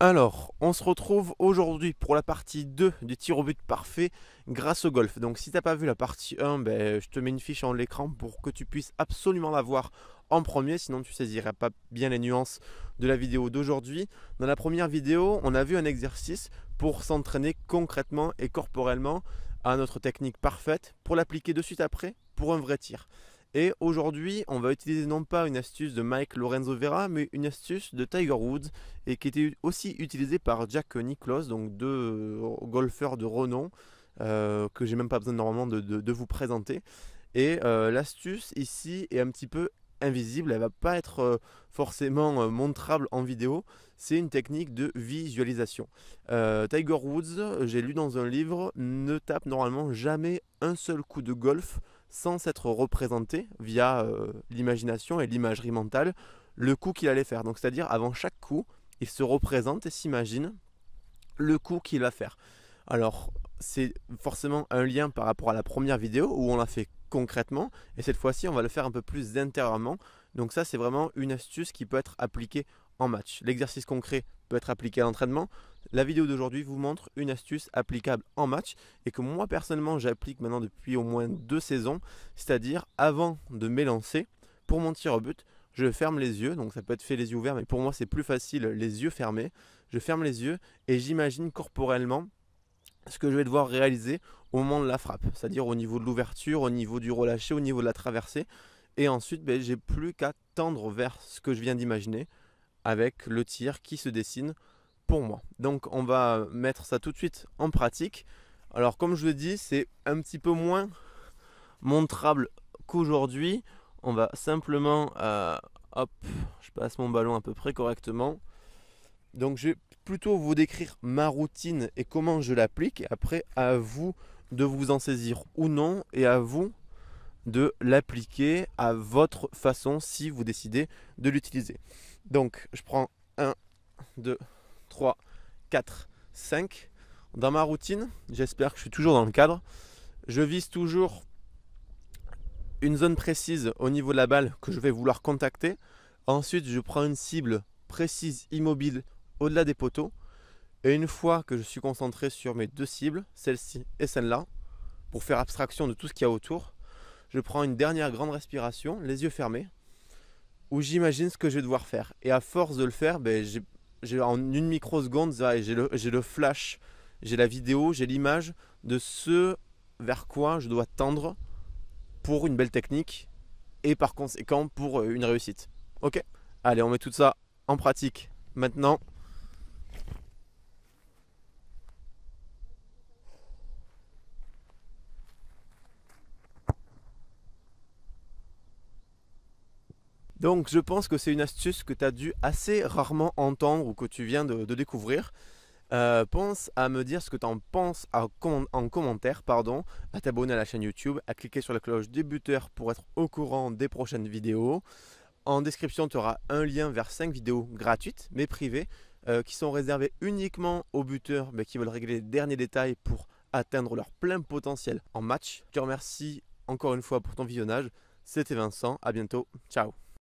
Alors, on se retrouve aujourd'hui pour la partie 2 du tir au but parfait grâce au golf. Donc si tu n'as pas vu la partie 1, je te mets une fiche en l'écran pour que tu puisses absolument la voir en premier, sinon tu saisiras pas bien les nuances de la vidéo d'aujourd'hui. Dans la première vidéo, on a vu un exercice pour s'entraîner concrètement et corporellement à notre technique parfaite pour l'appliquer de suite après pour un vrai tir. Et aujourd'hui, on va utiliser non pas une astuce de Mike Lorenzo Vera, mais une astuce de Tiger Woods et qui était aussi utilisée par Jack Nicklaus, donc deux golfeurs de renom que j'ai même pas besoin normalement de vous présenter. Et l'astuce ici est un petit peu invisible, elle va pas être forcément montrable en vidéo. C'est une technique de visualisation. Tiger Woods, j'ai lu dans un livre, ne tape normalement jamais un seul coup de golf sans s'être représenté via l'imagination et l'imagerie mentale le coup qu'il allait faire. Donc c'est-à-dire avant chaque coup, il se représente et s'imagine le coup qu'il va faire. Alors c'est forcément un lien par rapport à la première vidéo où on l'a fait concrètement et cette fois-ci on va le faire un peu plus intérieurement. Donc ça c'est vraiment une astuce qui peut être appliquée en match. L'exercice concret peut être appliqué à l'entraînement. La vidéo d'aujourd'hui vous montre une astuce applicable en match et que moi personnellement j'applique maintenant depuis au moins 2 saisons, c'est-à-dire avant de m'élancer pour mon tir au but, je ferme les yeux, donc ça peut être fait les yeux ouverts, mais pour moi c'est plus facile les yeux fermés. Je ferme les yeux et j'imagine corporellement ce que je vais devoir réaliser au moment de la frappe, c'est-à-dire au niveau de l'ouverture, au niveau du relâché, au niveau de la traversée. Et ensuite, j'ai plus qu'à tendre vers ce que je viens d'imaginer avec le tir qui se dessine pour moi. Donc on va mettre ça tout de suite en pratique. Alors comme je le dis, c'est un petit peu moins montrable qu'aujourd'hui. On va simplement, hop, je passe mon ballon à peu près correctement. Donc je vais plutôt vous décrire ma routine et comment je l'applique. Après, à vous de vous en saisir ou non et à vous de l'appliquer à votre façon si vous décidez de l'utiliser. Donc je prends 1, 2, 3, 4, 5. Dans ma routine, j'espère que je suis toujours dans le cadre. Je vise toujours une zone précise au niveau de la balle que je vais vouloir contacter. Ensuite, je prends une cible précise, immobile, au-delà des poteaux. Et une fois que je suis concentré sur mes deux cibles, celle-ci et celle-là, pour faire abstraction de tout ce qu'il y a autour, je prends une dernière grande respiration, les yeux fermés, où j'imagine ce que je vais devoir faire. Et à force de le faire, j'ai en une microseconde, j'ai le flash, j'ai la vidéo, j'ai l'image de ce vers quoi je dois tendre pour une belle technique et par conséquent pour une réussite. Ok? Allez, on met tout ça en pratique maintenant. Donc je pense que c'est une astuce que tu as dû assez rarement entendre ou que tu viens de découvrir. Pense à me dire ce que tu en penses en commentaire, à t'abonner à la chaîne YouTube, à cliquer sur la cloche débuteur pour être au courant des prochaines vidéos. En description, tu auras un lien vers 5 vidéos gratuites mais privées qui sont réservées uniquement aux buteurs qui veulent régler les derniers détails pour atteindre leur plein potentiel en match. Je te remercie encore une fois pour ton visionnage. C'était Vincent, à bientôt, ciao.